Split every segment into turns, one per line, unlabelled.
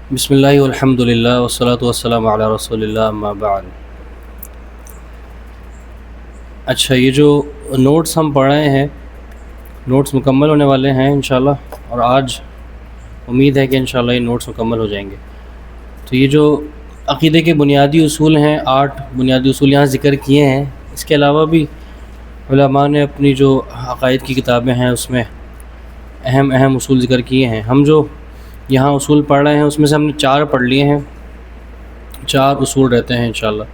بسم اللہ والحمد للہ والصلاۃ والسلام علی رسول اللہ اما بعد۔ اچھا، یہ جو نوٹس ہم پڑھ رہے ہیں، نوٹس مکمل ہونے والے ہیں انشاءاللہ، اور آج امید ہے کہ انشاءاللہ یہ نوٹس مکمل ہو جائیں گے۔ تو یہ جو عقیدے کے بنیادی اصول ہیں، 8 بنیادی اصول یہاں ذکر کیے ہیں۔ اس کے علاوہ بھی علماء نے اپنی جو عقائد کی کتابیں ہیں اس میں اہم اصول ذکر کیے ہیں۔ ہم جو یہاں اصول پڑھ رہے ہیں اس میں سے ہم نے 4 پڑھ لیے ہیں، 4 اصول رہتے ہیں انشاءاللہ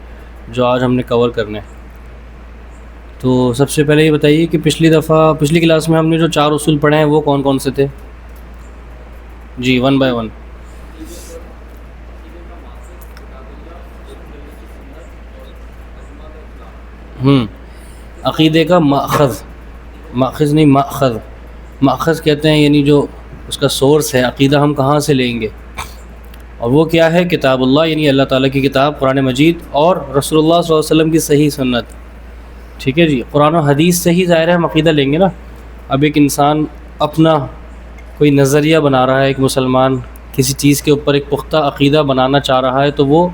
جو آج ہم نے کور کرنے ہیں۔ تو سب سے پہلے یہ بتائیے کہ پچھلی کلاس میں ہم نے جو 4 اصول پڑھے ہیں وہ کون کون سے تھے؟ جی، 1 بائی 1۔ عقیدے کا ماخذ نہیں، ماخذ کہتے ہیں، یعنی جو اس کا سورس ہے، عقیدہ ہم کہاں سے لیں گے، اور وہ کیا ہے؟ کتاب اللہ، یعنی اللہ تعالیٰ کی کتاب قرآن مجید، اور رسول اللہ صلی اللہ علیہ وسلم کی صحیح سنت۔ ٹھیک ہے جی، قرآن و حدیث سے ہی ظاہر ہے ہم عقیدہ لیں گے نا۔ اب ایک انسان اپنا کوئی نظریہ بنا رہا ہے، ایک مسلمان کسی چیز کے اوپر ایک پختہ عقیدہ بنانا چاہ رہا ہے، تو وہ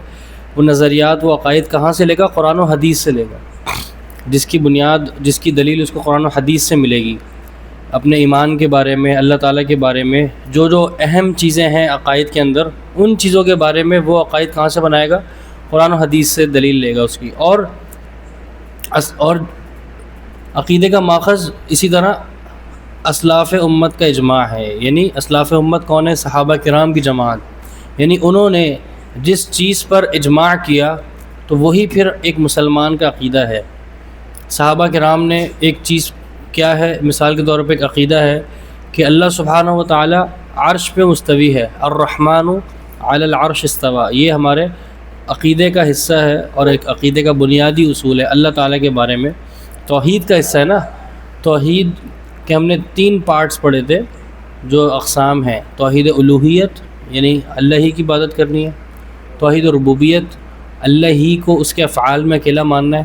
نظریات، وہ عقائد کہاں سے لے گا؟ قرآن و حدیث سے لے گا، جس کی بنیاد، جس کی دلیل اس کو قرآن و حدیث سے ملے گی۔ اپنے ایمان کے بارے میں، اللہ تعالیٰ کے بارے میں جو اہم چیزیں ہیں عقائد کے اندر، ان چیزوں کے بارے میں وہ عقائد کہاں سے بنائے گا؟ قرآن و حدیث سے دلیل لے گا اس کی۔ اور عقیدے کا ماخذ اسی طرح اسلاف امت کا اجماع ہے، یعنی اسلاف امت کون ہے؟ صحابہ کرام کی جماعت، یعنی انہوں نے جس چیز پر اجماع کیا تو وہی پھر ایک مسلمان کا عقیدہ ہے۔ صحابہ کرام نے ایک چیز کیا ہے؟ مثال کے طور پہ ایک عقیدہ ہے کہ اللہ سبحانہ و تعالی عرش پہ مستوی ہے، الرحمن علی العرش استوى، یہ ہمارے عقیدے کا حصہ ہے اور ایک عقیدے کا بنیادی اصول ہے اللہ تعالیٰ کے بارے میں۔ توحید کا حصہ ہے نا، توحید کے ہم نے 3 پارٹس پڑھے تھے جو اقسام ہیں۔ توحید الوہیت، یعنی اللہ ہی کی عبادت کرنی ہے۔ توحید ربوبیت، اللہ ہی کو اس کے افعال میں اکیلا ماننا ہے۔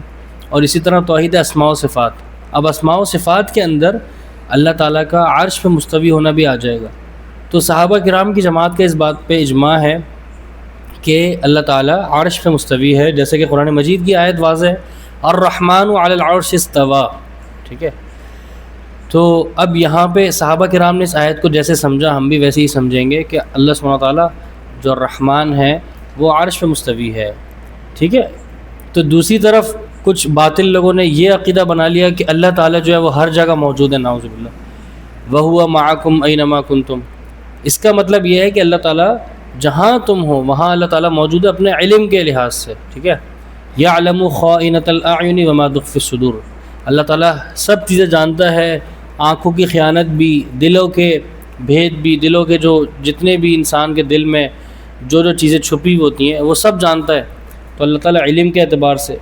اور اسی طرح توحید اسماء و صفات۔ اب اسماء و صفات کے اندر اللہ تعالیٰ کا عرش پہ مستوی ہونا بھی آ جائے گا۔ تو صحابہ کرام کی جماعت کا اس بات پہ اجماع ہے کہ اللہ تعالیٰ عرش پہ مستوی ہے، جیسے کہ قرآن مجید کی آیت واضح ہے، الرحمن علی العرش استوى۔ ٹھیک ہے، تو اب یہاں پہ صحابہ کرام نے اس آیت کو جیسے سمجھا، ہم بھی ویسے ہی سمجھیں گے کہ اللہ سبحانہ تعالیٰ جو الرحمن ہے وہ عرش پہ مستوی ہے۔ ٹھیک ہے، تو دوسری طرف کچھ باطل لوگوں نے یہ عقیدہ بنا لیا کہ اللہ تعالیٰ جو ہے وہ ہر جگہ موجود ہے، نعوذ باللہ، وَهُوَ مَعَكُمْ أَيْنَمَا كُنْتُمْ۔ اس کا مطلب یہ ہے کہ اللہ تعالیٰ جہاں تم ہو وہاں اللہ تعالیٰ موجود ہے اپنے علم کے لحاظ سے۔ ٹھیک ہے، يَعْلَمُ خَائِنَةَ الْأَعْيُنِ وَمَا تُخْفِي الصُّدُورُ، اللہ تعالیٰ سب چیزیں جانتا ہے، آنکھوں کی خیانت بھی، دلوں کے بھید بھی، دلوں کے جو جتنے بھی انسان کے دل میں جو چیزیں چھپی ہوتی ہیں وہ سب جانتا ہے۔ تو اللہ تعالیٰ علم کے اعتبار سے،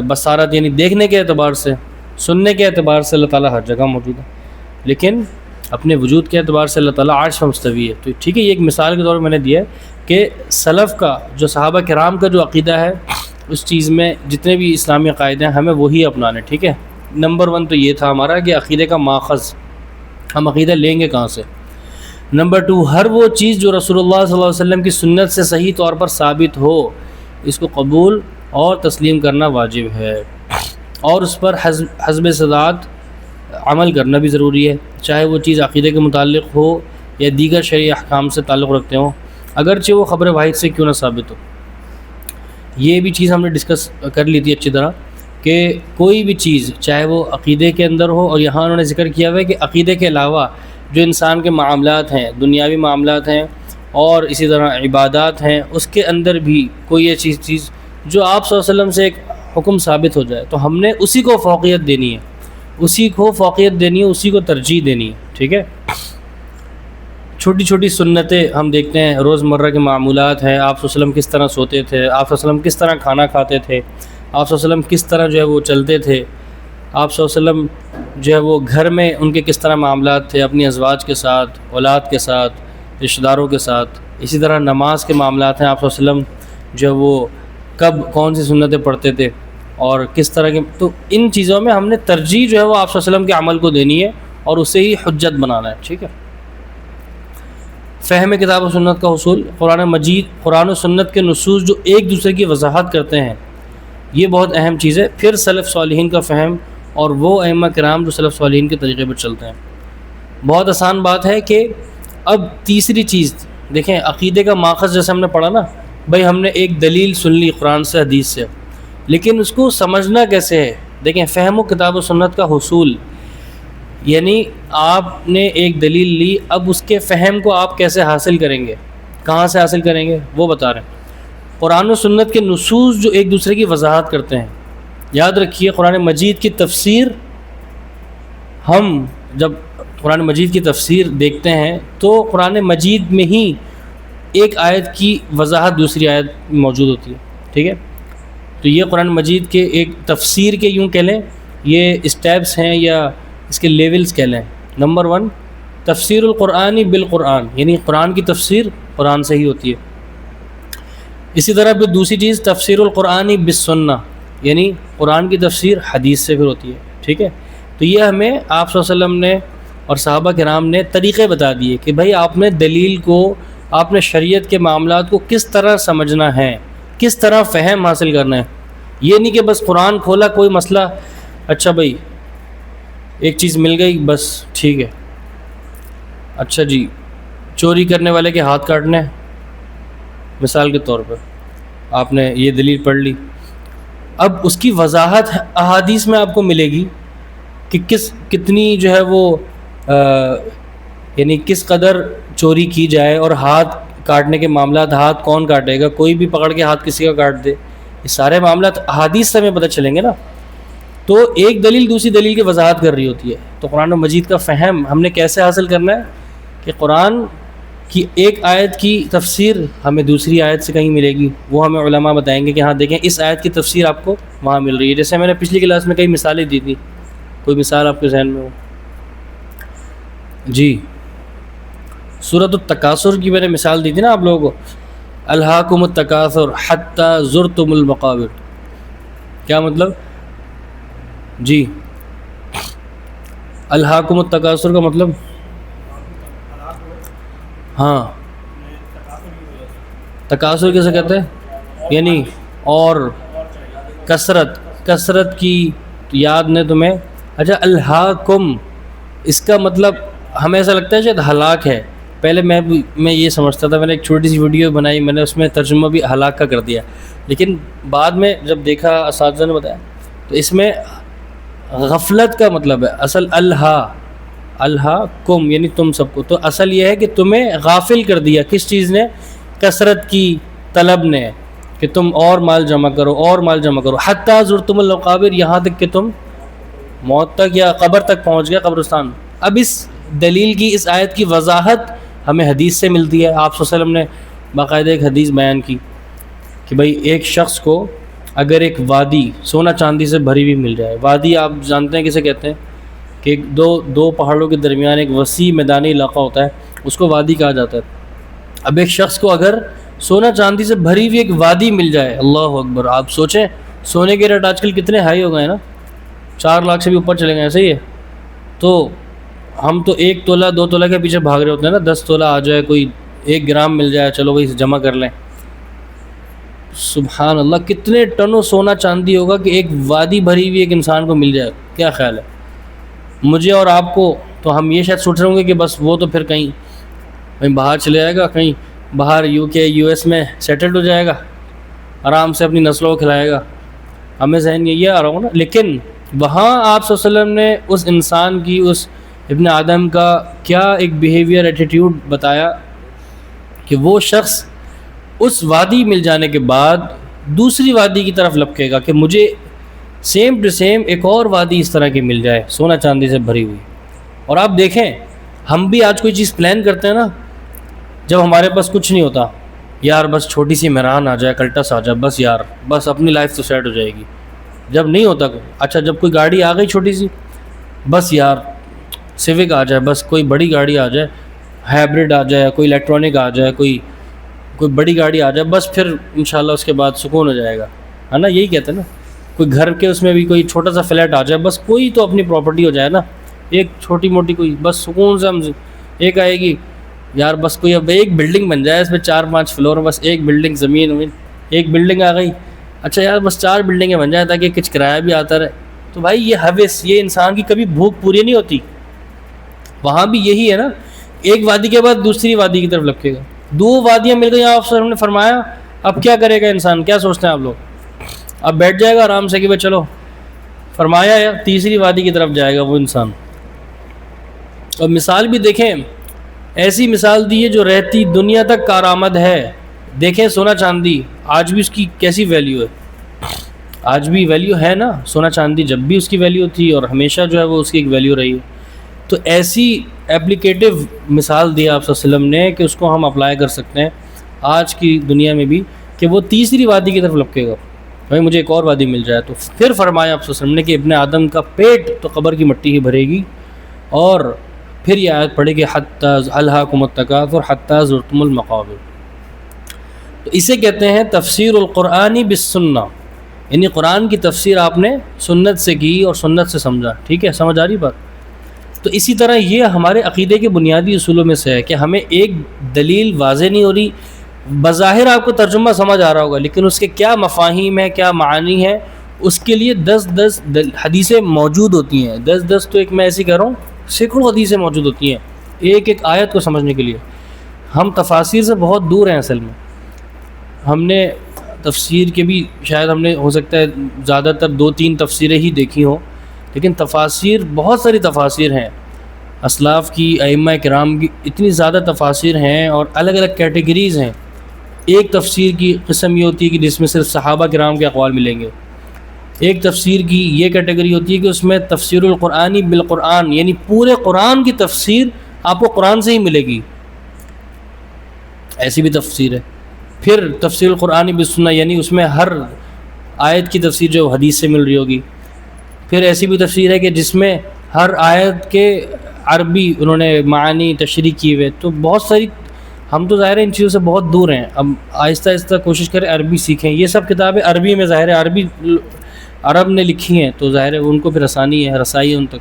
بصارت یعنی دیکھنے کے اعتبار سے، سننے کے اعتبار سے اللہ تعالیٰ ہر جگہ موجود ہے، لیکن اپنے وجود کے اعتبار سے اللہ تعالیٰ عرش پر مستوی ہے۔ تو ٹھیک ہے، یہ ایک مثال کے طور پر میں نے دیا ہے کہ سلف کا، جو صحابہ کرام کا جو عقیدہ ہے، اس چیز میں جتنے بھی اسلامی عقائد ہیں ہمیں وہی اپنانے۔ ٹھیک ہے، نمبر 1 تو یہ تھا ہمارا کہ عقیدے کا ماخذ، ہم عقیدہ لیں گے کہاں سے۔ نمبر 2، ہر وہ چیز جو رسول اللہ صلی اللہ علیہ وسلم کی سنت سے صحیح طور پر ثابت ہو، اس کو قبول اور تسلیم کرنا واجب ہے، اور اس پر حسب استطاعت عمل کرنا بھی ضروری ہے، چاہے وہ چیز عقیدے کے متعلق ہو یا دیگر شرعی احکام سے تعلق رکھتے ہوں، اگرچہ وہ خبر واحد سے کیوں نہ ثابت ہو۔ یہ بھی چیز ہم نے ڈسکس کر لی تھی اچھی طرح کہ کوئی بھی چیز چاہے وہ عقیدے کے اندر ہو، اور یہاں انہوں نے ذکر کیا ہوا ہے کہ عقیدے کے علاوہ جو انسان کے معاملات ہیں، دنیاوی معاملات ہیں اور اسی طرح عبادات ہیں، اس کے اندر بھی کوئی ایسی چیز جو آپ صلی اللہ علیہ وسلم سے ایک حکم ثابت ہو جائے تو ہم نے اسی کو فوقیت دینی ہے، اسی کو ترجیح دینی ہے۔ ٹھیک ہے، چھوٹی چھوٹی سنتیں ہم دیکھتے ہیں، روزمرہ کے معمولات ہیں، آپ صلی اللہ علیہ وسلم کس طرح سوتے تھے، آپ صلی اللہ علیہ وسلم کس طرح کھانا کھاتے تھے، آپ صلی اللہ علیہ وسلم کس طرح جو ہے وہ چلتے تھے، آپ صلی اللہ علیہ وسلم جو ہے وہ گھر میں ان کے کس طرح معاملات تھے اپنی ازواج کے ساتھ، اولاد کے ساتھ، رشتہ داروں کے ساتھ۔ اسی طرح نماز کے معاملات ہیں، آپ صلی اللہ علیہ وسلم جو ہے وہ کب کون سی سنتیں پڑھتے تھے اور کس طرح کے، تو ان چیزوں میں ہم نے ترجیح جو ہے وہ آپ صلی اللہ علیہ وسلم کے عمل کو دینی ہے اور اسے ہی حجت بنانا ہے۔ ٹھیک ہے، فہم کتاب و سنت کا حصول، قرآن مجید، قرآن و سنت کے نصوص جو ایک دوسرے کی وضاحت کرتے ہیں، یہ بہت اہم چیز ہے۔ پھر سلف صالحین کا فہم اور وہ ائمہ کرام جو سلف صالحین کے طریقے پر چلتے ہیں۔ بہت آسان بات ہے کہ اب تیسری چیز دیکھیں، عقیدے کا ماخذ جیسے ہم نے پڑھا نا، بھائی ہم نے ایک دلیل سن لی قرآن سے، حدیث سے، لیکن اس کو سمجھنا کیسے ہے؟ دیکھیں، فہم و کتاب و سنت کا حصول، یعنی آپ نے ایک دلیل لی، اب اس کے فہم کو آپ کیسے حاصل کریں گے، کہاں سے حاصل کریں گے، وہ بتا رہے ہیں۔ قرآن و سنت کے نصوص جو ایک دوسرے کی وضاحت کرتے ہیں، یاد رکھیے قرآن مجید کی تفسیر، ہم جب قرآن مجید کی تفسیر دیکھتے ہیں تو قرآن مجید میں ہی ایک آیت کی وضاحت دوسری آیت میں موجود ہوتی ہے، ٹھیک ہے؟ تو یہ قرآن مجید کے ایک تفسیر کے یوں کہہ لیں، یہ اسٹیپس ہیں یا اس کے لیولز کہہ لیں۔ نمبر 1 تفسیر القرآن بالقرآن، یعنی قرآن کی تفسیر قرآن سے ہی ہوتی ہے۔ اسی طرح پھر دوسری چیز تفسیر القرآن بالسنہ، یعنی قرآن کی تفسیر حدیث سے پھر ہوتی ہے، ٹھیک ہے؟ تو یہ ہمیں آپ صلی اللہ علیہ وسلم نے اور صحابہ کرام نے طریقے بتا دیے کہ بھائی آپ نے دلیل کو، آپ نے شریعت کے معاملات کو کس طرح سمجھنا ہے، کس طرح فہم حاصل کرنا ہے۔ یہ نہیں کہ بس قرآن کھولا، کوئی مسئلہ، اچھا بھائی ایک چیز مل گئی بس ٹھیک ہے، اچھا جی چوری کرنے والے کے ہاتھ کاٹنے، مثال کے طور پر آپ نے یہ دلیل پڑھ لی، اب اس کی وضاحت احادیث میں آپ کو ملے گی کہ کتنی جو ہے وہ یعنی کس قدر چوری کی جائے، اور ہاتھ کاٹنے کے معاملات، ہاتھ کون کاٹے گا، کوئی بھی پکڑ کے ہاتھ کسی کا کاٹ دے، یہ سارے معاملات احادیث سے ہمیں پتہ چلیں گے نا۔ تو ایک دلیل دوسری دلیل کی وضاحت کر رہی ہوتی ہے۔ تو قرآن مجید کا فہم ہم نے کیسے حاصل کرنا ہے کہ قرآن کی ایک آیت کی تفسیر ہمیں دوسری آیت سے کہیں ملے گی، وہ ہمیں علماء بتائیں گے کہ ہاں دیکھیں اس آیت کی تفسیر آپ کو وہاں مل رہی ہے۔ جیسے میں نے پچھلی کلاس میں کئی مثالیں دی تھی، کوئی مثال آپ کے ذہن میں ہو؟ جی سورۃ التکاثر کی میں نے مثال دی تھی نا آپ لوگوں کو، الہاکم التکاثر حتی زرتم المقابر، کیا مطلب؟ جی الہاکم التکاثر کا مطلب، ہاں تکاثر کیسے کہتے ہیں؟ یعنی اور کثرت کی یاد نے تمہیں، اچھا الہاکم اس کا مطلب ہمیں ایسا لگتا ہے شاید ہلاک ہے، پہلے میں یہ سمجھتا تھا، میں نے ایک چھوٹی سی ویڈیو بنائی، میں نے اس میں ترجمہ بھی ہلاک کا کر دیا، لیکن بعد میں جب دیکھا اساتذہ نے بتایا تو اس میں غفلت کا مطلب ہے اصل، الہاکم یعنی تم سب کو، تو اصل یہ ہے کہ تمہیں غافل کر دیا کس چیز نے؟ کثرت کی طلب نے، کہ تم اور مال جمع کرو اور مال جمع کرو، حتی زرتم المقابر، یہاں تک کہ تم موت تک یا قبر تک پہنچ گئے، قبرستان۔ اب اس دلیل کی، اس آیت کی وضاحت ہمیں حدیث سے ملتی ہے۔ آپ صلی اللہ علیہ وسلم نے باقاعدہ ایک حدیث بیان کی کہ بھائی ایک شخص کو اگر ایک وادی سونا چاندی سے بھری ہوئی مل جائے، وادی آپ جانتے ہیں کسے کہتے ہیں؟ کہ دو پہاڑوں کے درمیان ایک وسیع میدانی علاقہ ہوتا ہے، اس کو وادی کہا جاتا ہے۔ اب ایک شخص کو اگر سونا چاندی سے بھری ہوئی ایک وادی مل جائے، اللہ اکبر، آپ سوچیں سونے کے ریٹ آج کل کتنے ہائی ہو گئے ہیں نا، 4 لاکھ سے بھی اوپر چلے گئے، ایسے ہی ہے۔ تو ہم تو 1 تولہ 2 تولہ کے پیچھے بھاگ رہے ہوتے ہیں نا، 10 تولہ آ جائے، کوئی 1 گرام مل جائے، چلو بھائی جمع کر لیں۔ سبحان اللہ، کتنے ٹنوں سونا چاندی ہوگا کہ ایک وادی بھری ہوئی ایک انسان کو مل جائے، کیا خیال ہے؟ مجھے اور آپ کو تو ہم یہ شاید سوچ رہے ہوں گے کہ بس وہ تو پھر کہیں باہر چلے جائے گا، کہیں باہر UK US میں سیٹلڈ ہو جائے گا، آرام سے اپنی نسلوں کو کھلائے گا، ہمیں ذہن یہ آ رہا ہوں نا۔ لیکن وہاں آپ صلی اللہ علیہ وسلم نے اس انسان کی، اس ابن آدم کا کیا ایک بیہیویئر، ایٹیٹیوڈ بتایا کہ وہ شخص اس وادی مل جانے کے بعد دوسری وادی کی طرف لپکے گا کہ مجھے سیم ٹو سیم ایک اور وادی اس طرح کی مل جائے، سونا چاندی سے بھری ہوئی۔ اور آپ دیکھیں ہم بھی آج کوئی چیز پلان کرتے ہیں نا، جب ہمارے پاس کچھ نہیں ہوتا، یار بس چھوٹی سی مہران آ جائے، کلٹس آ جائے، بس یار بس اپنی لائف تو سیٹ ہو جائے گی۔ جب نہیں ہوتا، اچھا جب کوئی گاڑی آ گئی چھوٹی سی، بس یار سیوک آ جائے، بس کوئی بڑی گاڑی آ جائے، ہائبرڈ آ جائے، کوئی الیکٹرانک آ جائے، کوئی بڑی گاڑی آ جائے، بس پھر انشاءاللہ اس کے بعد سکون ہو جائے گا، ہے نا؟ یہی کہتے ہیں نا، کوئی گھر کے اس میں بھی کوئی چھوٹا سا فلیٹ آ جائے، بس کوئی تو اپنی پراپرٹی ہو جائے نا، ایک چھوٹی موٹی کوئی، بس سکون سے ہم ایک آئے گی یار بس کوئی اب ایک بلڈنگ بن جائے، اس پہ 4-5 فلور، بس ایک بلڈنگ، زمین ایک بلڈنگ آ گئی، اچھا یار بس 4 بلڈنگیں بن جائیں تاکہ کچھ کرایہ بھی آتا رہے. تو بھائی یہ ہوس، یہ انسان کی کبھی بھوک پوری نہیں ہوتی. وہاں بھی یہی ہے نا، ایک وادی کے بعد دوسری وادی کی طرف لپکے گا، 2 وادیاں مل گئی. آپ نے فرمایا اب کیا کرے گا انسان؟ کیا سوچتے ہیں آپ لوگ؟ اب بیٹھ جائے گا آرام سے کہ بھائی چلو، فرمایا یا تیسری وادی کی طرف جائے گا وہ انسان. اور مثال بھی دیکھیں، ایسی مثال دی ہے جو رہتی دنیا تک کارآمد ہے. دیکھیں سونا چاندی، آج بھی اس کی کیسی ویلیو ہے، آج بھی ویلیو ہے نا. سونا چاندی جب بھی اس کی ویلیو تھی اور ہمیشہ جو ہے وہ اس کی ایک ویلیو رہی ہے. تو ایسی اپلیکیٹو مثال دی آپ صلی اللہ علیہ وسلم نے کہ اس کو ہم اپلائی کر سکتے ہیں آج کی دنیا میں بھی، کہ وہ تیسری وادی کی طرف لپکے گا، بھائی مجھے ایک اور وادی مل جائے. تو پھر فرمایا آپ صلی اللہ علیہ وسلم نے کہ ابن آدم کا پیٹ تو قبر کی مٹی ہی بھرے گی. اور پھر یہ آیت پڑھے کہ حتیٰ الہاکم التکاثر حتیٰ زرتم المقابر. تو اسے کہتے ہیں تفسیر القرآن بالسنہ، یعنی قرآن کی تفسیر آپ نے سنت سے کی اور سنت سے سمجھا. ٹھیک ہے، سمجھ آ رہی بات؟ تو اسی طرح یہ ہمارے عقیدے کے بنیادی اصولوں میں سے ہے کہ ہمیں ایک دلیل واضح نہیں ہو رہی، بظاہر آپ کو ترجمہ سمجھ آ رہا ہوگا، لیکن اس کے کیا مفاہیم ہیں، کیا معانی ہیں، اس کے لیے 10 حدیثیں موجود ہوتی ہیں. 10 تو ایک میں ایسی کہہ رہا ہوں، سینکڑوں حدیثیں موجود ہوتی ہیں ایک ایک آیت کو سمجھنے کے لیے. ہم تفاسیر سے بہت دور ہیں اصل میں. ہم نے تفسیر کے بھی شاید ہم نے ہو سکتا ہے زیادہ تر 2-3 تفسیریں ہی دیکھی ہوں، لیکن تفاسیر بہت ساری تفاسیر ہیں. اسلاف کی، ائمہ کرام کی اتنی زیادہ تفاسیر ہیں اور الگ الگ کیٹیگریز ہیں. ایک تفسیر کی قسم یہ ہوتی ہے کہ جس میں صرف صحابہ کرام کے اقوال ملیں گے. ایک تفسیر کی یہ کیٹیگری ہوتی ہے کہ اس میں تفسیر القرآنی بالقرآن، یعنی پورے قرآن کی تفسیر آپ کو قرآن سے ہی ملے گی، ایسی بھی تفسیر ہے. پھر تفسیر القرآنی بالسنہ، یعنی اس میں ہر آیت کی تفسیر جو حدیث سے مل رہی ہوگی. پھر ایسی بھی تفسیر ہے کہ جس میں ہر آیت کے عربی انہوں نے معانی تشریح کیے ہوئے. تو بہت ساری، ہم تو ظاہر ہے ان چیزوں سے بہت دور ہیں. اب آہستہ آہستہ کوشش کریں عربی سیکھیں. یہ سب کتابیں عربی میں، ظاہر ہے عربی عرب نے لکھی ہیں تو ظاہر ہے ان کو پھر آسانی ہے، رسائی ہے ان تک.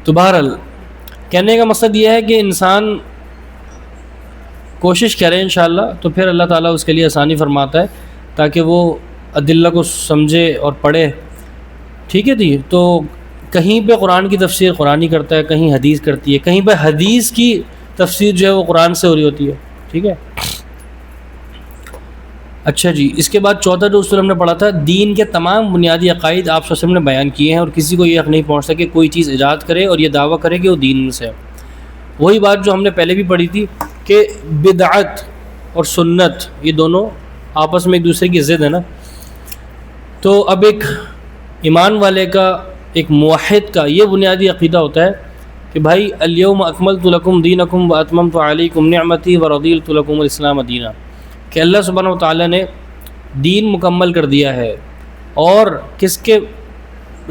تو بہرحال کہنے کا مقصد یہ ہے کہ انسان کوشش کرے انشاءاللہ، تو پھر اللہ تعالیٰ اس کے لیے آسانی فرماتا ہے تاکہ وہ ادلہ کو سمجھے اور پڑھے. ٹھیک ہے جی. تو کہیں پہ قرآن کی تفسیر قرآنی کرتا ہے، کہیں حدیث کرتی ہے، کہیں پہ حدیث کی تفسیر جو ہے وہ قرآن سے ہو رہی ہوتی ہے. ٹھیک ہے. اچھا جی، اس کے بعد چوتھا جو اصول ہم نے پڑھا تھا، دین کے تمام بنیادی عقائد آپ صلی اللہ علیہ وسلم نے بیان کیے ہیں اور کسی کو یہ حق نہیں پہنچتا کہ کوئی چیز ایجاد کرے اور یہ دعویٰ کرے کہ وہ دین سے ہے. وہی بات جو ہم نے پہلے بھی پڑھی تھی کہ بدعت اور سنت یہ دونوں آپس میں ایک دوسرے کی ضد ہے نا. تو اب ایک ایمان والے کا، ایک موحد کا یہ بنیادی عقیدہ ہوتا ہے کہ بھائی الیوم اکملت لکم دینکم واتممت علیکم نعمتی ورضیت لکم الاسلام دینا، کہ اللہ سبحانہ و تعالیٰ نے دین مکمل کر دیا ہے. اور کس کے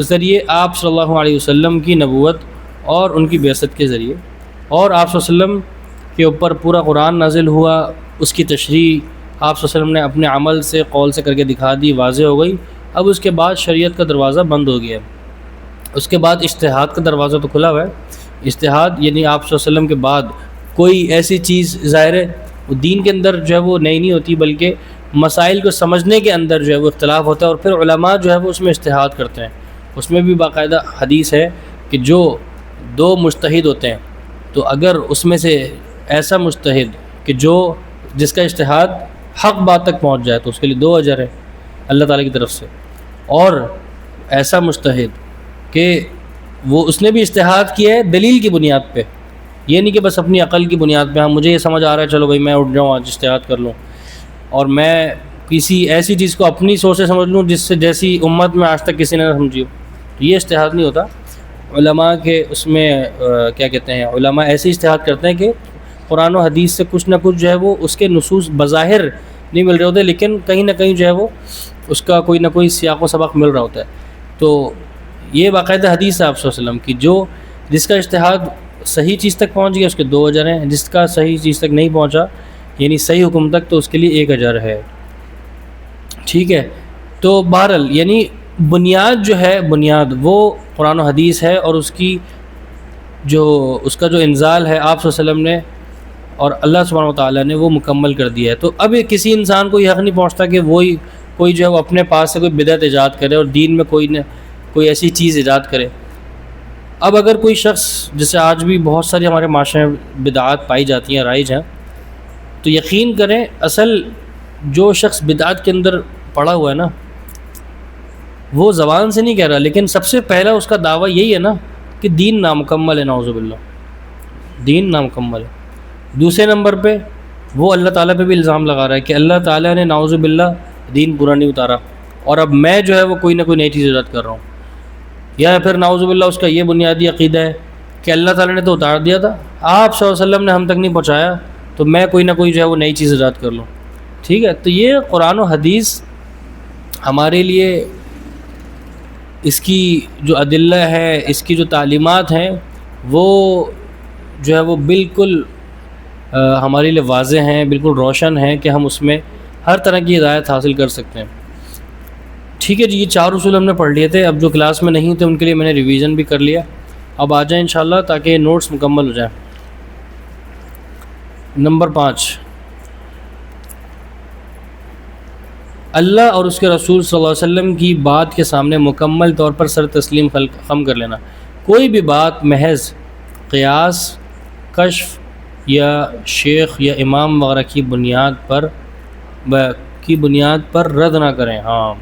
ذریعے؟ آپ صلی اللہ علیہ وسلم کی نبوت اور ان کی بعثت کے ذریعے. اور آپ صلی اللہ علیہ وسلم کے اوپر پورا قرآن نازل ہوا، اس کی تشریح آپ صلی اللہ علیہ وسلم نے اپنے عمل سے، قول سے کر کے دکھا دی، واضح ہو گئی. اب اس کے بعد شریعت کا دروازہ بند ہو گیا. اس کے بعد اجتہاد کا دروازہ تو کھلا ہوا ہے. اجتہاد یعنی آپ صلی اللہ علیہ وسلم کے بعد کوئی ایسی چیز، ظاہر ہے وہ دین کے اندر جو ہے وہ نئی نہیں ہوتی، بلکہ مسائل کو سمجھنے کے اندر جو ہے وہ اختلاف ہوتا ہے، اور پھر علماء جو ہے وہ اس میں اجتہاد کرتے ہیں. اس میں بھی باقاعدہ حدیث ہے کہ جو 2 مجتہد ہوتے ہیں، تو اگر اس میں سے ایسا مجتہد کہ جس کا اجتہاد حق بات تک پہنچ جائے تو اس کے لیے 2 اجر ہے اللہ تعالیٰ کی طرف سے. اور ایسا مجتہد کہ وہ اس نے بھی اجتہاد کیا ہے دلیل کی بنیاد پہ، یہ نہیں کہ بس اپنی عقل کی بنیاد پہ، ہاں مجھے یہ سمجھ آ رہا ہے چلو بھائی میں اٹھ جاؤں آج اجتہاد کر لوں، اور میں کسی ایسی چیز کو اپنی سوچ سے سمجھ لوں جیسی امت میں آج تک کسی نے نہ سمجھی ہو. تو یہ اجتہاد نہیں ہوتا. علماء کے اس میں کیا کہتے ہیں، علماء ایسے اجتہاد کرتے ہیں کہ قرآن و حدیث سے کچھ نہ کچھ جو ہے وہ اس کے نصوص بظاہر نہیں مل رہے ہوتے، لیکن کہیں نہ کہیں جو ہے وہ اس کا کوئی نہ کوئی سیاق و سبق مل رہا ہوتا ہے. تو یہ باقاعدہ حدیث ہے آپ صلی اللہ علیہ وسلم کی، جس کا اجتہاد صحیح چیز تک پہنچ گیا اس کے 2 اجر ہیں، جس کا صحیح چیز تک نہیں پہنچا یعنی صحیح حکم تک تو اس کے لیے 1 اجر ہے. ٹھیک ہے. تو بہرحال یعنی بنیاد جو ہے، بنیاد وہ قرآن و حدیث ہے، اور اس کا جو انزال ہے آپ صلی اللہ علیہ وسلم نے اور اللہ سبحانہ وتعالیٰ نے وہ مکمل کر دیا ہے. تو اب کسی انسان کو یہ حق نہیں پہنچتا کہ وہی کوئی جو ہے وہ اپنے پاس سے کوئی بدعت ایجاد کرے اور دین میں کوئی ایسی چیز ایجاد کرے. اب اگر کوئی شخص، جیسے آج بھی بہت ساری ہمارے معاشرے میں بدعات پائی جاتی ہیں، رائج ہیں، تو یقین کریں اصل جو شخص بدعات کے اندر پڑا ہوا ہے نا، وہ زبان سے نہیں کہہ رہا، لیکن سب سے پہلا اس کا دعویٰ یہی ہے نا کہ دین نامکمل ہے، نعوذ باللہ، دین نامکمل ہے. دوسرے نمبر پہ وہ اللہ تعالیٰ پہ بھی الزام لگا رہا ہے کہ اللہ تعالیٰ نے نعوذ باللہ دین پورا نہیں اتارا، اور اب میں جو ہے وہ کوئی نہ کوئی نئی چیز ایجاد کر رہا ہوں. یا پھر نعوذ باللہ اس کا یہ بنیادی عقیدہ ہے کہ اللہ تعالیٰ نے تو اتار دیا تھا، آپ صلی اللہ علیہ وسلم نے ہم تک نہیں پہنچایا، تو میں کوئی نہ کوئی جو ہے وہ نئی چیز ایجاد کر لوں. ٹھیک ہے، تو یہ قرآن و حدیث ہمارے لیے اس کی جو ادلہ ہے، اس کی جو تعلیمات ہیں، وہ جو ہے وہ بالکل ہمارے لیے واضح ہیں، بالکل روشن ہیں کہ ہم اس میں ہر طرح کی ہدایت حاصل کر سکتے ہیں. ٹھیک ہے جی، یہ 4 اصول ہم نے پڑھ لیے تھے. اب جو کلاس میں نہیں تھے ان کے لیے میں نے ریویژن بھی کر لیا. اب آ جائیں انشاءاللہ تاکہ یہ نوٹس مکمل ہو جائیں. نمبر 5، اللہ اور اس کے رسول صلی اللہ علیہ وسلم کی بات کے سامنے مکمل طور پر سر تسلیم خم کر لینا. کوئی بھی بات محض قیاس، کشف یا شیخ یا امام وغیرہ کی بنیاد پر رد نہ کریں. ہاں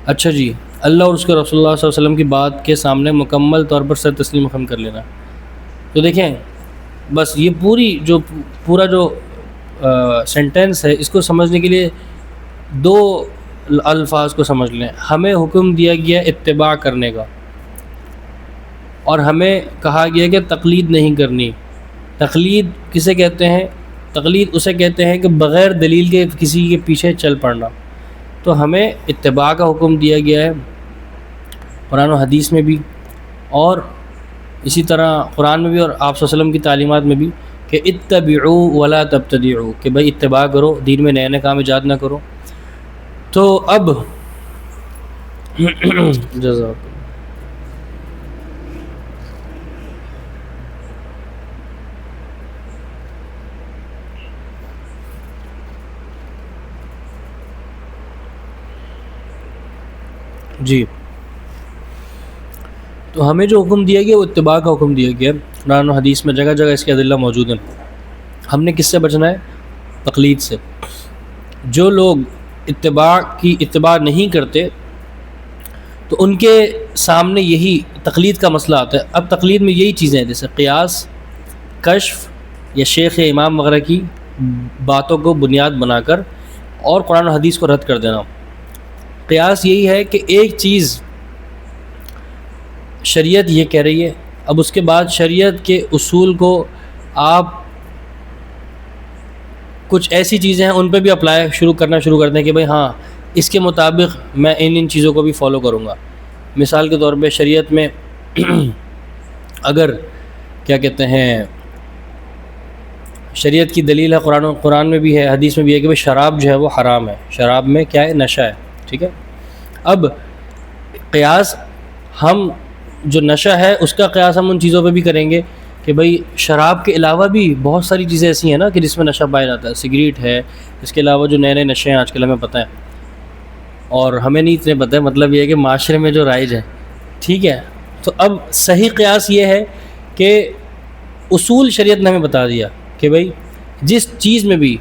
اچھا جی، اللہ اور اس کے رسول اللہ صلی اللہ علیہ وسلم کی بات کے سامنے مکمل طور پر سر تسلیم خم کر لینا. تو دیکھیں بس یہ پورا جو سینٹینس ہے، اس کو سمجھنے کے لیے 2 الفاظ کو سمجھ لیں. ہمیں حکم دیا گیا اتباع کرنے کا، اور ہمیں کہا گیا کہ تقلید نہیں کرنی. تقلید کسے کہتے ہیں؟ تقلید اسے کہتے ہیں کہ بغیر دلیل کے کسی کے پیچھے چل پڑنا. تو ہمیں اتباع کا حکم دیا گیا ہے قرآن و حدیث میں بھی، اور اسی طرح قرآن میں بھی اور آپ صلی اللہ علیہ وسلم کی تعلیمات میں بھی کہ اتبعوا ولا تبتدعوا، کہ بھائی اتباع کرو، دین میں نئے نئے کام ایجاد نہ کرو. تو اب جزاک جی. تو ہمیں جو حکم دیا گیا وہ اتباع کا حکم دیا گیا. قرآن و حدیث میں جگہ جگہ اس کے ادلہ موجود ہیں. ہم نے کس سے بچنا ہے؟ تقلید سے. جو لوگ اتباع نہیں کرتے تو ان کے سامنے یہی تقلید کا مسئلہ آتا ہے. اب تقلید میں یہی چیزیں ہیں جیسے قیاس، کشف یا شیخ یا امام وغیرہ کی باتوں کو بنیاد بنا کر اور قرآن و حدیث کو رد کر دینا. قیاس یہی ہے کہ ایک چیز شریعت یہ کہہ رہی ہے، اب اس کے بعد شریعت کے اصول کو آپ کچھ ایسی چیزیں ہیں ان پہ بھی اپلائی کرنا شروع کر دیں کہ بھئی ہاں اس کے مطابق میں ان چیزوں کو بھی فالو کروں گا. مثال کے طور پہ شریعت میں اگر کیا کہتے ہیں، شریعت کی دلیل ہے، قرآن میں بھی ہے، حدیث میں بھی ہے کہ بھئی شراب جو ہے وہ حرام ہے، شراب میں کیا ہے؟ نشہ ہے. ٹھیک ہے، اب قیاس ہم جو نشہ ہے اس کا قیاس ہم ان چیزوں پہ بھی کریں گے کہ بھئی شراب کے علاوہ بھی بہت ساری چیزیں ایسی ہیں نا کہ جس میں نشہ پایا جاتا ہے. سگریٹ ہے، اس کے علاوہ جو نئے نئے نشے ہیں آج کل ہمیں پتہ ہے، اور ہمیں نہیں اتنے پتہ ہے، مطلب یہ ہے کہ معاشرے میں جو رائج ہے. ٹھیک ہے، تو اب صحیح قیاس یہ ہے کہ اصول شریعت نے ہمیں بتا دیا کہ بھئی جس چیز میں بھی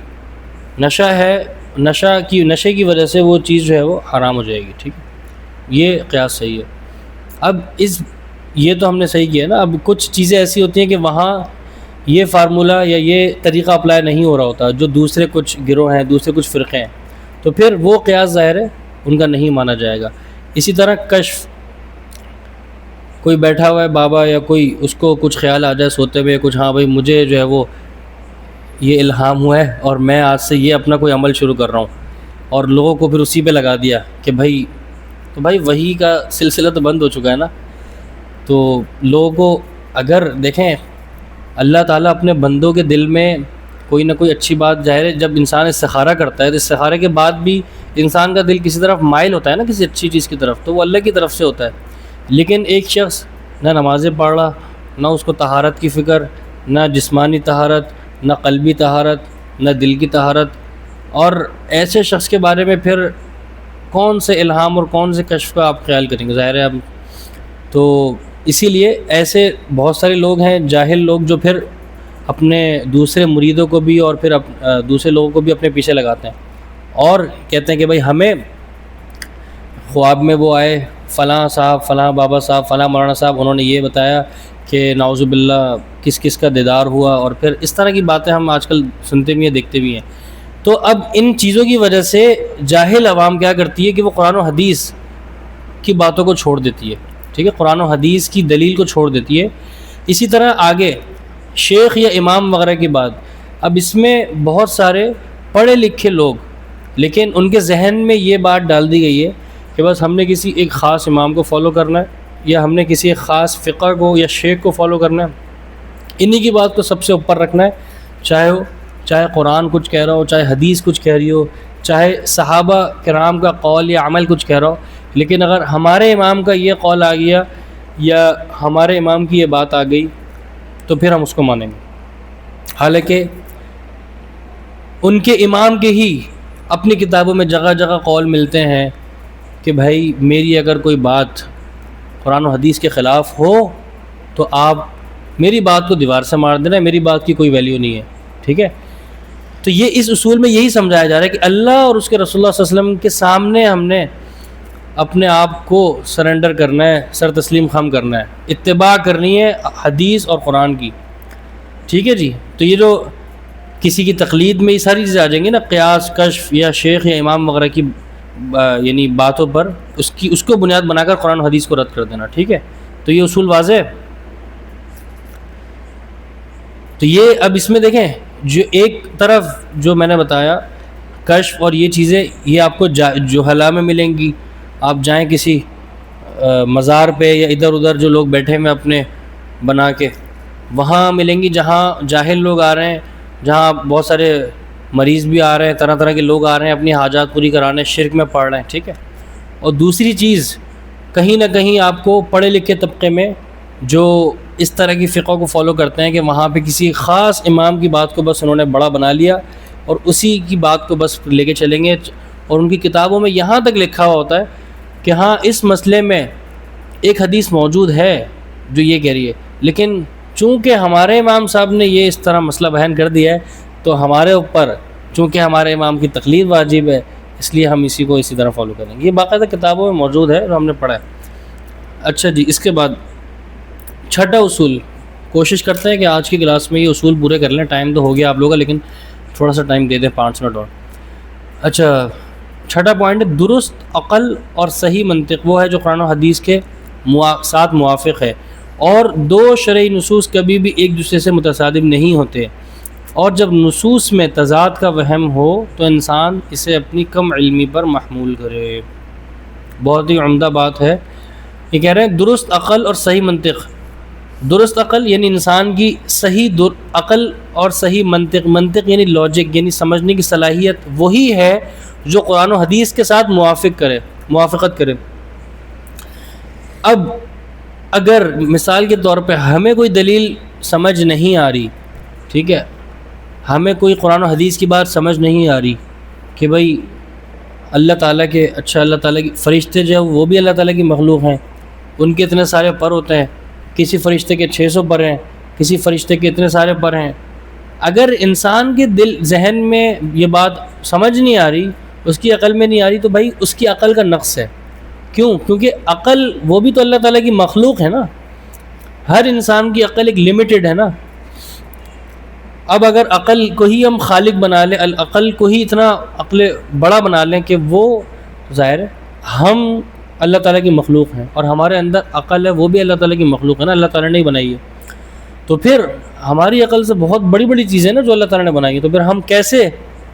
نشہ ہے، نشے کی وجہ سے وہ چیز جو ہے وہ حرام ہو جائے گی. ٹھیک ہے، یہ قیاس صحیح ہے. اب یہ تو ہم نے صحیح کیا نا. اب کچھ چیزیں ایسی ہوتی ہیں کہ وہاں یہ فارمولہ یا یہ طریقہ اپلائی نہیں ہو رہا ہوتا، جو دوسرے کچھ گروہ ہیں، دوسرے کچھ فرقے ہیں، تو پھر وہ قیاس ظاہر ہے ان کا نہیں مانا جائے گا. اسی طرح کشف، کوئی بیٹھا ہوا ہے بابا یا کوئی، اس کو کچھ خیال آ جائے سوتے ہوئے کچھ، ہاں بھائی مجھے جو ہے وہ یہ الہام ہوا ہے اور میں آج سے یہ اپنا کوئی عمل شروع کر رہا ہوں، اور لوگوں کو پھر اسی پہ لگا دیا کہ بھائی، تو بھائی وحی کا سلسلہ تو بند ہو چکا ہے نا. تو لوگوں کو اگر دیکھیں، اللہ تعالیٰ اپنے بندوں کے دل میں کوئی نہ کوئی اچھی بات، ظاہر ہے جب انسان استخارہ کرتا ہے تو استخارے کے بعد بھی انسان کا دل کسی طرف مائل ہوتا ہے نا، کسی اچھی چیز کی طرف، تو وہ اللہ کی طرف سے ہوتا ہے. لیکن ایک شخص نہ نمازیں پڑھ رہا، نہ اس کو طہارت کی فکر، نہ جسمانی طہارت، نہ قلبی طہارت، نہ دل کی طہارت. اور ایسے شخص کے بارے میں پھر کون سے الہام اور کون سے کشف کا آپ خیال کریں گے؟ ظاہر ہے اب تو اسی لیے ایسے بہت سارے لوگ ہیں جاہل لوگ جو پھر اپنے دوسرے مریدوں کو بھی اور پھر دوسرے لوگوں کو بھی اپنے پیچھے لگاتے ہیں اور کہتے ہیں کہ بھائی ہمیں خواب میں وہ آئے فلاں صاحب، فلاں بابا صاحب، فلاں مولانا صاحب، انہوں نے یہ بتایا کہ نعوذ باللہ کس کس کا دیدار ہوا، اور پھر اس طرح کی باتیں ہم آج کل سنتے بھی ہیں، دیکھتے بھی ہیں. تو اب ان چیزوں کی وجہ سے جاہل عوام کیا کرتی ہے کہ وہ قرآن و حدیث کی باتوں کو چھوڑ دیتی ہے. ٹھیک ہے، قرآن و حدیث کی دلیل کو چھوڑ دیتی ہے. اسی طرح آگے شیخ یا امام وغیرہ کی بات، اب اس میں بہت سارے پڑھے لکھے لوگ، لیکن ان کے ذہن میں یہ بات ڈال دی گئی ہے کہ بس ہم نے کسی ایک خاص امام کو فالو کرنا ہے، یا ہم نے کسی ایک خاص فقہ کو یا شیخ کو فالو کرنا ہے، انہی کی بات کو سب سے اوپر رکھنا ہے، چاہے قرآن کچھ کہہ رہا ہو، چاہے حدیث کچھ کہہ رہی ہو، چاہے صحابہ کرام کا قول یا عمل کچھ کہہ رہا ہو. لیکن اگر ہمارے امام کا یہ قول آ گیا یا ہمارے امام کی یہ بات آ گئی تو پھر ہم اس کو مانیں گے. حالانکہ ان کے امام کے ہی اپنی کتابوں میں جگہ جگہ قول ملتے ہیں کہ بھائی میری اگر کوئی بات قرآن و حدیث کے خلاف ہو تو آپ میری بات کو دیوار سے مار دینا، میری بات کی کوئی ویلیو نہیں ہے. ٹھیک ہے، تو یہ اس اصول میں یہی سمجھایا جا رہا ہے کہ اللہ اور اس کے رسول اللہ صلی اللہ علیہ وسلم کے سامنے ہم نے اپنے آپ کو سرنڈر کرنا ہے، سر تسلیم خم کرنا ہے، اتباع کرنی ہے حدیث اور قرآن کی. ٹھیک ہے جی. تو یہ جو کسی کی تقلید میں یہ ساری چیزیں آ جائیں گی نا، قیاس، کشف یا شیخ یا امام وغیرہ کی یعنی باتوں پر اس کو بنیاد بنا کر قرآن و حدیث کو رد کر دینا. ٹھیک ہے، تو یہ اصول واضح ہے. تو یہ اب اس میں دیکھیں، جو ایک طرف جو میں نے بتایا کشف اور یہ چیزیں، یہ آپ کو جہلا میں ملیں گی. آپ جائیں کسی مزار پہ یا ادھر ادھر جو لوگ بیٹھے ہوئے اپنے بنا کے، وہاں ملیں گی جہاں جاہل لوگ آ رہے ہیں، جہاں بہت سارے مریض بھی آ رہے ہیں، طرح طرح کے لوگ آ رہے ہیں اپنی حاجات پوری کرانے، شرک میں پڑھ رہے ہیں. ٹھیک ہے. اور دوسری چیز، کہیں نہ کہیں آپ کو پڑھے لکھے طبقے میں جو اس طرح کی فقہ کو فالو کرتے ہیں کہ وہاں پہ کسی خاص امام کی بات کو بس انہوں نے بڑا بنا لیا اور اسی کی بات کو بس لے کے چلیں گے. اور ان کی کتابوں میں یہاں تک لکھا ہوا ہوتا ہے کہ ہاں اس مسئلے میں ایک حدیث موجود ہے جو یہ کہہ رہی ہے، لیکن چونکہ ہمارے امام صاحب نے یہ اس طرح مسئلہ بیان کر دیا ہے تو ہمارے اوپر چونکہ ہمارے امام کی تقلید واجب ہے، اس لیے ہم اسی کو اسی طرح فالو کریں گے. یہ باقاعدہ کتابوں میں موجود ہے جو ہم نے پڑھا ہے. اچھا جی، اس کے بعد چھٹا اصول، کوشش کرتے ہیں کہ آج کی کلاس میں یہ اصول پورے کر لیں. ٹائم تو ہو گیا آپ لوگوں کا، لیکن تھوڑا سا ٹائم دے دیں، 5 منٹ اور. اچھا، چھٹا پوائنٹ ہے درست عقل اور صحیح منطق. وہ ہے جو قرآن و حدیث کے ساتھ موافق ہے، اور دو شرعی نصوص کبھی بھی ایک دوسرے سے متصادم نہیں ہوتے، اور جب نصوص میں تضاد کا وہم ہو تو انسان اسے اپنی کم علمی پر محمول کرے. بہت ہی عمدہ بات ہے. یہ کہہ رہے ہیں درست عقل اور صحیح منطق. درست عقل یعنی انسان کی صحیح عقل اور صحیح منطق یعنی لاجک، یعنی سمجھنے کی صلاحیت وہی ہے جو قرآن و حدیث کے ساتھ موافقت کرے. اب اگر مثال کے طور پہ ہمیں کوئی دلیل سمجھ نہیں آ رہی، ٹھیک ہے، ہمیں کوئی قرآن و حدیث کی بات سمجھ نہیں آ رہی کہ بھائی اللہ تعالیٰ کے اللہ تعالیٰ کی فرشتے جو وہ بھی اللہ تعالیٰ کی مخلوق ہیں، ان کے اتنے سارے پر ہوتے ہیں، کسی فرشتے کے 600 پر ہیں، کسی فرشتے کے اتنے سارے پر ہیں. اگر انسان کے ذہن میں یہ بات سمجھ نہیں آ رہی، اس کی عقل میں نہیں آ رہی، تو بھائی اس کی عقل کا نقص ہے. کیوں؟ کیونکہ عقل وہ بھی تو اللہ تعالیٰ کی مخلوق ہے نا. ہر انسان کی عقل ایک لمیٹڈ ہے نا. اب اگر عقل کو ہی ہم خالق بنا لیں، عقل کو ہی اتنا عقل بڑا بنا لیں کہ وہ ظاہر ہے ہم اللہ تعالیٰ کی مخلوق ہیں اور ہمارے اندر عقل ہے وہ بھی اللہ تعالیٰ کی مخلوق ہے نا، اللہ تعالیٰ نے ہی بنائی ہے. تو پھر ہماری عقل سے بہت بڑی بڑی چیزیں نا جو اللہ تعالیٰ نے بنائی ہیں، تو پھر ہم کیسے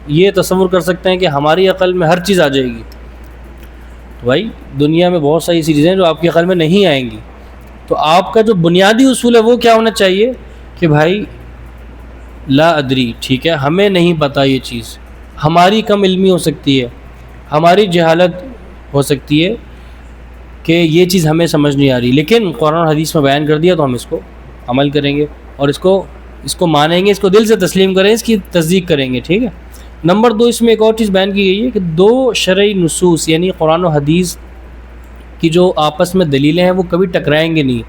یہ تصور کر سکتے ہیں کہ ہماری عقل میں ہر چیز آ جائے گی؟ تو بھائی دنیا میں بہت ساری ایسی چیزیں جو آپ کی عقل میں نہیں آئیں گی. تو آپ کا جو بنیادی اصول ہے وہ کیا ہونا چاہیے کہ بھائی لا ادری، ٹھیک ہے، ہمیں نہیں پتہ، یہ چیز ہماری کم علمی ہو سکتی ہے، ہماری جہالت ہو سکتی ہے کہ یہ چیز ہمیں سمجھ نہیں آ رہی، لیکن قرآن و حدیث میں بیان کر دیا تو ہم اس کو عمل کریں گے اور اس کو اس کو مانیں گے، اس کو دل سے تسلیم کریں، اس کی تصدیق کریں گے، ٹھیک ہے۔ نمبر 2، اس میں ایک اور چیز بیان کی گئی ہے کہ 2 شرعی نصوص یعنی قرآن و حدیث کی جو آپس میں دلیلیں ہیں وہ کبھی ٹکرائیں گے نہیں،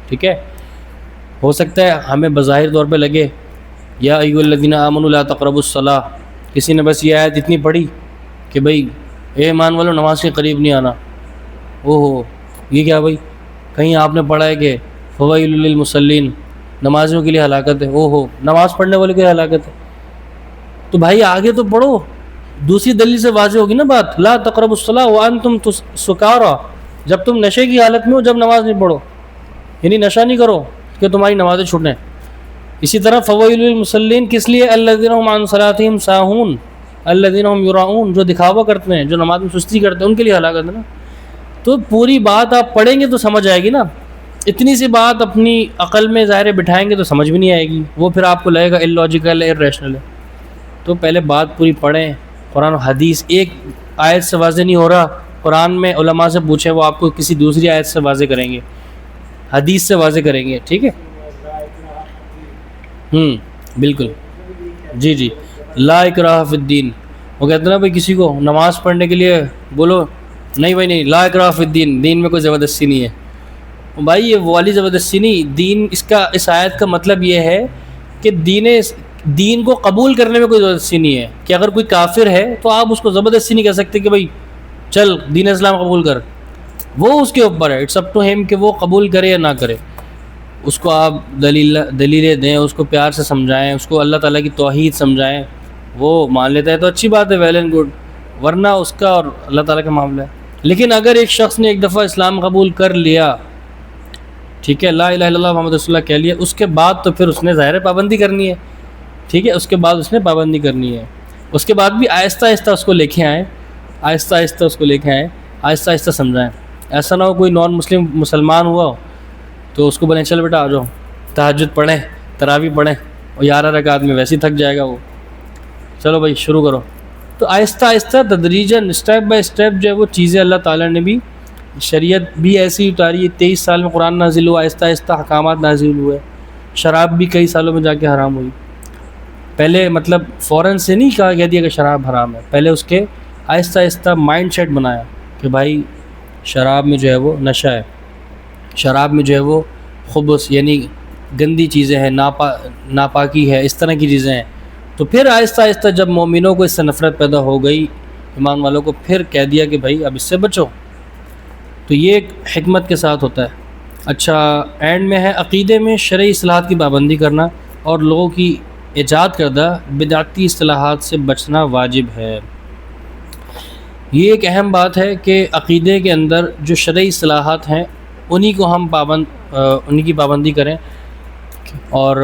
ٹھیک ہے۔ ہو سکتا ہے ہمیں بظاہر طور پہ لگے یا ایھا الذین آمنوا لا تقربوا الصلاۃ، کسی نے بس یہ آیت اتنی پڑھی کہ بھئی اے ایمان والو نماز کے قریب نہیں آنا، اوہو یہ کیا بھائی؟ کہیں آپ نے پڑھا ہے کہ فویل للمصلین، نمازیوں کے لیے ہلاکت ہے، اوہو نماز پڑھنے والے کے لیے ہلاکت ہے، تو بھائی آگے تو پڑھو، دوسری دلیل سے واضح ہوگی نا بات، لا تقربوا الصلاۃ وانتم سکارا، جب تم نشے کی حالت میں ہو، جب نماز نہیں پڑھو، یعنی نشہ نہیں کرو کہ تمہاری نمازیں چھوٹیں۔ اسی طرح فویل للمصلین کس لیے؟ الذین هم عن صلاتهم ساہون الذین هم یراؤون، جو دکھاوا کرتے ہیں، جو نماز میں سستی کرتے ہیں، ان کے لیے ہلاکت ہے نا۔ تو پوری بات آپ پڑھیں گے تو سمجھ آئے گی نا، اتنی سی بات اپنی عقل میں ظاہر بٹھائیں گے تو سمجھ بھی نہیں آئے گی، وہ پھر آپ کو لگے گا اللاجیکل ہے، ارریشنل ہے۔ تو پہلے بات پوری پڑھیں، قرآن و حدیث ایک آیت سے واضح نہیں ہو رہا، قرآن میں علماء سے پوچھیں، وہ آپ کو کسی دوسری آیت سے واضح کریں گے، حدیث سے واضح کریں گے، ٹھیک ہے۔ بالکل، جی لا اکراہ فی الدین، وہ کہتے ہیں نا بھائی کسی کو نماز پڑھنے کے لیے بولو، نہیں بھائی نہیں، لا اکراہ فی الدین، دین میں کوئی زبردستی نہیں ہے بھائی، یہ والی زبردستی نہیں، دین اس آیت کا مطلب یہ ہے کہ دین کو قبول کرنے میں کوئی زبردستی نہیں ہے، کہ اگر کوئی کافر ہے تو آپ اس کو زبردستی نہیں کہہ سکتے کہ بھائی چل دین اسلام قبول کر، وہ اس کے اوپر ہے، اٹس اپ ٹو ہم کہ وہ قبول کرے یا نہ کرے، اس کو آپ دلیلیں دیں، اس کو پیار سے سمجھائیں، اس کو اللہ تعالیٰ کی توحید سمجھائیں، وہ مان لیتا ہے تو اچھی بات ہے، ویل اینڈ گڈ، ورنہ اس کا اور اللہ تعالیٰ کا معاملہ ہے۔ لیکن اگر ایک شخص نے ایک دفعہ اسلام قبول کر لیا، ٹھیک ہے، لا الہ الا اللہ محمد رسول اللہ کہہ لیا، اس کے بعد تو پھر اس نے ظاہر پابندی کرنی ہے، ٹھیک ہے، اس کے بعد اس نے پابندی کرنی ہے، اس کے بعد بھی آہستہ آہستہ اس کو لے کے آئیں، آہستہ آہستہ اس کو لے کے آئیں، آہستہ آہستہ سمجھائیں، ایسا نہ ہو کوئی نان مسلمان ہوا تو اس کو بولیں چل بیٹا آ جاؤ تہجد پڑھیں، تراویح پڑھیں، اور 11 رکعت میں ویسے ہی تھک جائے گا وہ، چلو بھائی شروع کرو۔ تو آہستہ آہستہ تدریجاً اسٹیپ بائی اسٹیپ جو ہے وہ چیزیں اللہ تعالیٰ نے بھی، شریعت بھی ایسی اتاری ہے، 23 سال میں قرآن نازل ہوا، آہستہ آہستہ احکامات نازل ہوئے، شراب بھی کئی سالوں میں جا کے حرام ہوئی، پہلے مطلب فوراً سے نہیں کہہ دیا کہ شراب حرام ہے، پہلے اس کے آہستہ آہستہ مائنڈ سیٹ بنایا کہ بھائی شراب میں جو ہے وہ نشہ ہے، شراب میں جو ہے وہ خبث یعنی گندی چیزیں ہیں، ناپاکی ہے، اس طرح کی چیزیں ہیں۔ تو پھر آہستہ آہستہ جب مومنوں کو اس سے نفرت پیدا ہو گئی، ایمان والوں کو، پھر کہہ دیا کہ بھائی اب اس سے بچو۔ تو یہ ایک حکمت کے ساتھ ہوتا ہے۔ اچھا، اینڈ میں ہے عقیدے میں شرعی اصطلاحات کی پابندی کرنا اور لوگوں کی ایجاد کردہ بدعتی اصطلاحات سے بچنا واجب ہے۔ یہ ایک اہم بات ہے کہ عقیدے کے اندر جو شرعی اصطلاحات ہیں انہی کو ہم انہی کی پابندی کریں، اور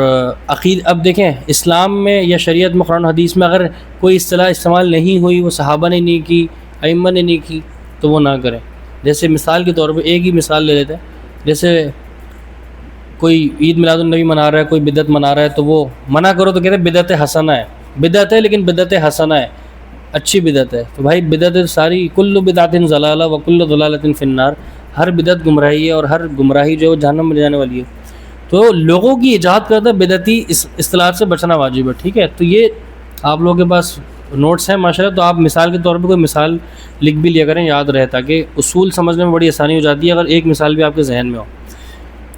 اب دیکھیں اسلام میں یا شریعت میں قرآن حدیث میں اگر کوئی اصطلاح استعمال نہیں ہوئی، وہ صحابہ نے نہیں کی، ائمہ نے نہیں کی، تو وہ نہ کریں۔ جیسے مثال کے طور پہ ایک ہی مثال لے لیتے ہیں، جیسے کوئی عید میلاد النبی منا رہا ہے، کوئی بدعت منا رہا ہے، تو وہ منع کرو تو کہتے ہیں بدعت حسنہ ہے، بدعت ہے لیکن بدعت حسنہ ہے، اچھی بدعت ہے۔ تو بھائی بدعت ساری، کل بدعت ضلالہ و کل ضلالۃ فی النار، ہر بدعت گمراہی ہے اور ہر گمراہی جو ہے وہ جہنم میں جانے والی ہے۔ تو لوگوں کی ایجاد کردہ بدعتی اصطلاحات سے بچنا واجب ہے، ٹھیک ہے۔ تو یہ آپ لوگوں کے پاس نوٹس ہیں ماشاءاللہ، تو آپ مثال کے طور پہ کوئی مثال لکھ بھی لیا کریں، یاد رہے، تاکہ اصول سمجھنے میں بڑی آسانی ہو جاتی ہے اگر ایک مثال بھی آپ کے ذہن میں ہو۔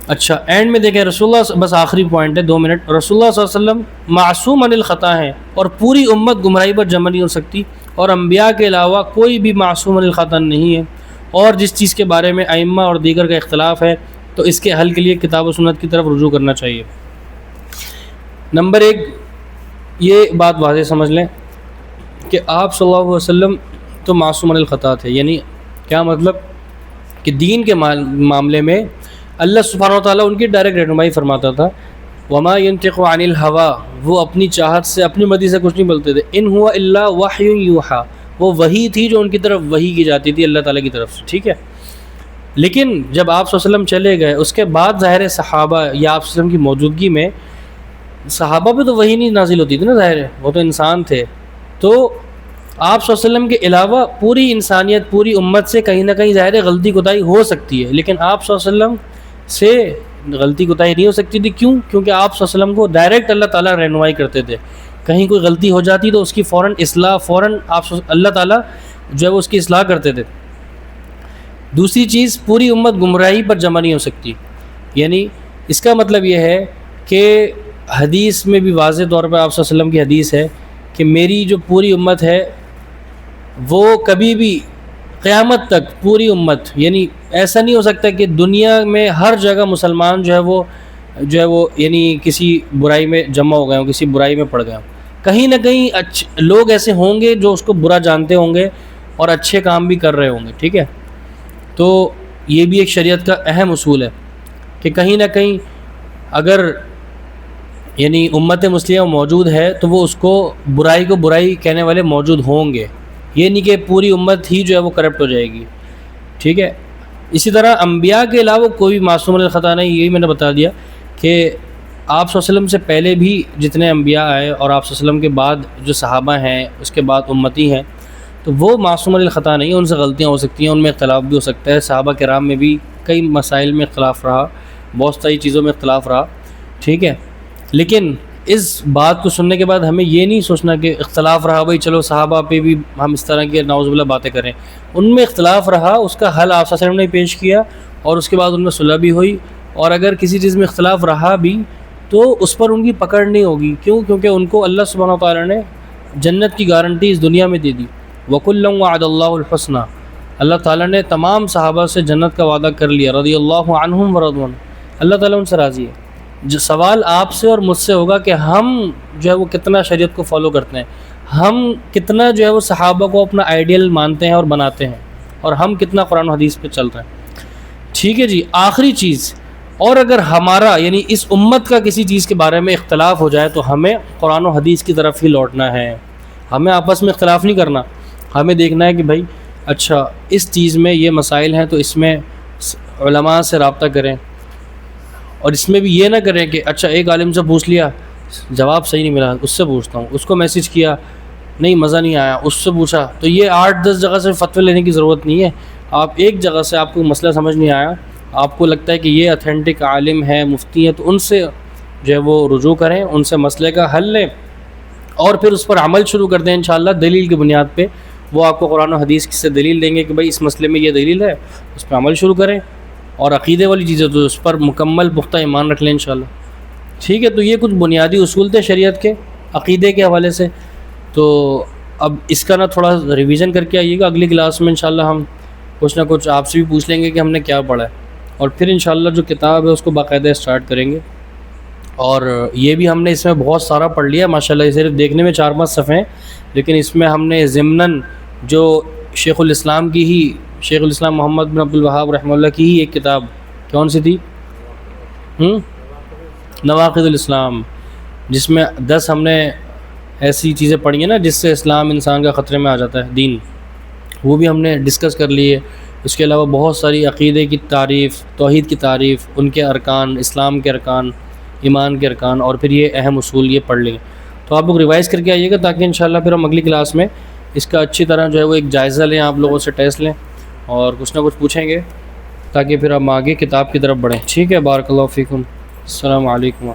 اچھا، اینڈ میں دیکھیں رسول اللہ، بس آخری پوائنٹ ہے 2 منٹ، رسول اللہ صلی اللہ علیہ وسلم معصوم عن الخطا ہیں، اور پوری امت گمراہی پر جمع نہیں ہو سکتی، اور انبیاء کے علاوہ کوئی بھی معصوم عن الخطا نہیں ہے، اور جس چیز کے بارے میں ائمہ اور دیگر کا اختلاف ہے تو اس کے حل کے لیے کتاب و سنت کی طرف رجوع کرنا چاہیے۔ نمبر 1، یہ بات واضح سمجھ لیں کہ آپ صلی اللہ علیہ وسلم تو معصوم عن الخطا تھے، یعنی کیا مطلب کہ دین کے معاملے میں اللہ سبحانہ وتعالیٰ ان کی ڈائریکٹ رہنمائی فرماتا تھا، وما ينطق عن الهوى، وہ اپنی چاہت سے، اپنی مرضی سے کچھ نہیں بولتے تھے، ان هو الا وحی یوحى، وہ وحی تھی جو ان کی طرف وحی کی جاتی تھی اللہ تعالیٰ کی طرف سے، ٹھیک ہے۔ لیکن جب آپ صلی اللہ علیہ وسلم چلے گئے، اس کے بعد ظاہر صحابہ یا آپ صلی اللہ علیہ وسلم کی موجودگی میں صحابہ پہ تو وحی نہیں نازل ہوتی تھی نا، ظاہر ہے وہ تو انسان تھے، تو آپ صلی اللہ علیہ وسلم کے علاوہ پوری انسانیت، پوری امت سے کہیں نہ کہیں ظاہر غلطی کوتاہی ہو سکتی ہے، لیکن آپ صلی اللہ علیہ وسلم سے غلطی کوتاہی نہیں ہو سکتی تھی. کیوں؟ کیونکہ آپ صلی اللہ علیہ وسلم کو ڈائریکٹ اللہ تعالیٰ رہنمائی کرتے تھے. کہیں کوئی غلطی ہو جاتی تو اس کی فوراً اللہ تعالیٰ جو ہے وہ اس کی اصلاح کرتے تھے. دوسری چیز، پوری امت گمراہی پر جمع نہیں ہو سکتی. یعنی اس کا مطلب یہ ہے کہ حدیث میں بھی واضح طور پر آپ صلی اللہ علیہ وسلم کی حدیث ہے کہ میری جو پوری امت ہے وہ کبھی بھی قیامت تک پوری امت، یعنی ایسا نہیں ہو سکتا کہ دنیا میں ہر جگہ مسلمان جو ہے وہ یعنی کسی برائی میں جمع ہو گئے ہوں، کسی برائی میں پڑ گئے ہوں. کہیں نہ کہیں لوگ ایسے ہوں گے جو اس کو برا جانتے ہوں گے اور اچھے کام بھی کر رہے ہوں گے. ٹھیک ہے، تو یہ بھی ایک شریعت کا اہم اصول ہے کہ کہیں نہ کہیں اگر یعنی امت مسلمہ موجود ہے تو وہ اس کو برائی کہنے والے موجود ہوں گے. یہ نہیں کہ پوری امت ہی جو ہے وہ کرپٹ ہو جائے گی. ٹھیک ہے، اسی طرح انبیاء کے علاوہ کوئی بھی معصوم علی الخطا نہیں. یہی میں نے بتا دیا کہ آپ صلی اللہ علیہ وسلم سے پہلے بھی جتنے انبیاء آئے اور آپ صلی اللہ علیہ وسلم کے بعد جو صحابہ ہیں، اس کے بعد امتی ہیں، تو وہ معصوم علی الخطا نہیں. ان سے غلطیاں ہو سکتی ہیں، ان میں اختلاف بھی ہو سکتا ہے. صحابہ کرام میں بھی کئی مسائل میں اختلاف رہا، بہت ساری چیزوں میں اختلاف رہا. ٹھیک ہے، لیکن اس بات کو سننے کے بعد ہمیں یہ نہیں سوچنا کہ اختلاف رہا بھائی چلو صحابہ پہ بھی ہم اس طرح کی نعوذ باللہ باتیں کریں. ان میں اختلاف رہا، اس کا حل آپ صلی اللہ علیہ وسلم نے پیش کیا اور اس کے بعد ان میں صلح بھی ہوئی. اور اگر کسی چیز میں اختلاف رہا بھی تو اس پر ان کی پکڑ نہیں ہوگی. کیوں؟ کیونکہ ان کو اللہ سبحانہ و تعالیٰ نے جنت کی گارنٹی اس دنیا میں دے دی. وَكُلًّا وَعَدَ اللَّهُ الْحُسْنَى، اللہ تعالیٰ نے تمام صحابہ سے جنت کا وعدہ کر لیا. رضی اللہ عنہم ورضوا عنہ، اللہ تعالیٰ ان سے راضی ہے. جو سوال آپ سے اور مجھ سے ہوگا کہ ہم جو ہے وہ کتنا شریعت کو فالو کرتے ہیں، ہم کتنا جو ہے وہ صحابہ کو اپنا آئیڈیل مانتے ہیں اور بناتے ہیں، اور ہم کتنا قرآن و حدیث پہ چل رہے ہیں. ٹھیک ہے جی. آخری چیز، اور اگر ہمارا یعنی اس امت کا کسی چیز کے بارے میں اختلاف ہو جائے تو ہمیں قرآن و حدیث کی طرف ہی لوٹنا ہے. ہمیں آپس میں اختلاف نہیں کرنا. ہمیں دیکھنا ہے کہ بھائی اچھا اس چیز میں یہ مسائل ہیں تو اس میں علماء سے رابطہ کریں، اور اس میں بھی یہ نہ کریں کہ اچھا ایک عالم سے پوچھ لیا جواب صحیح نہیں ملا، اس سے پوچھتا ہوں، اس کو میسج کیا نہیں مزہ نہیں آیا، اس سے پوچھا. تو یہ 8-10 جگہ سے فتوی لینے کی ضرورت نہیں ہے. آپ ایک جگہ سے آپ کو مسئلہ سمجھ نہیں آیا، آپ کو لگتا ہے کہ یہ اتھینٹک عالم ہے، مفتی ہے، تو ان سے جو ہے وہ رجوع کریں، ان سے مسئلے کا حل لیں اور پھر اس پر عمل شروع کر دیں. انشاءاللہ دلیل کی بنیاد پہ وہ آپ کو قرآن و حدیث سے دلیل دیں گے کہ بھائی اس مسئلے میں یہ دلیل ہے، اس پہ عمل شروع کریں. اور عقیدے والی چیزیں تو اس پر مکمل پختہ ایمان رکھ لیں انشاءاللہ. ٹھیک ہے، تو یہ کچھ بنیادی اصول تھے شریعت کے عقیدے کے حوالے سے. تو اب اس کا نا تھوڑا ریویژن کر کے آئیے گا. اگلی کلاس میں انشاءاللہ ہم کچھ نہ کچھ آپ سے بھی پوچھ لیں گے کہ ہم نے کیا پڑھا ہے، اور پھر انشاءاللہ جو کتاب ہے اس کو باقاعدہ اسٹارٹ کریں گے. اور یہ بھی ہم نے اس میں بہت سارا پڑھ لیا ماشاءاللہ. صرف دیکھنے میں 4-5 صفحے ہیں، لیکن اس میں ہم نے ضمناً جو شیخ الاسلام کی ہی، شیخ الاسلام محمد بن عبد الوہاب رحمہ اللہ کی ہی ایک کتاب کون سی تھی، نواقض الاسلام، جس میں 10 ہم نے ایسی چیزیں پڑھی ہیں نا جس سے اسلام انسان کا خطرے میں آ جاتا ہے، دین، وہ بھی ہم نے ڈسکس کر لی ہے. اس کے علاوہ بہت ساری عقیدے کی تعریف، توحید کی تعریف، ان کے ارکان، اسلام کے ارکان، ایمان کے ارکان، اور پھر یہ اہم اصول یہ پڑھ لیں. تو آپ لوگ ریوائز کر کے آئیے گا تاکہ انشاءاللہ پھر ہم اگلی کلاس میں اس کا اچھی طرح جو ہے وہ ایک جائزہ لیں، آپ لوگوں سے ٹیسٹ لیں اور کچھ نہ کچھ پوچھیں گے تاکہ پھر ہم آگے کتاب کی طرف بڑھیں. ٹھیک ہے، بارک اللہ فیکم، السلام علیکم.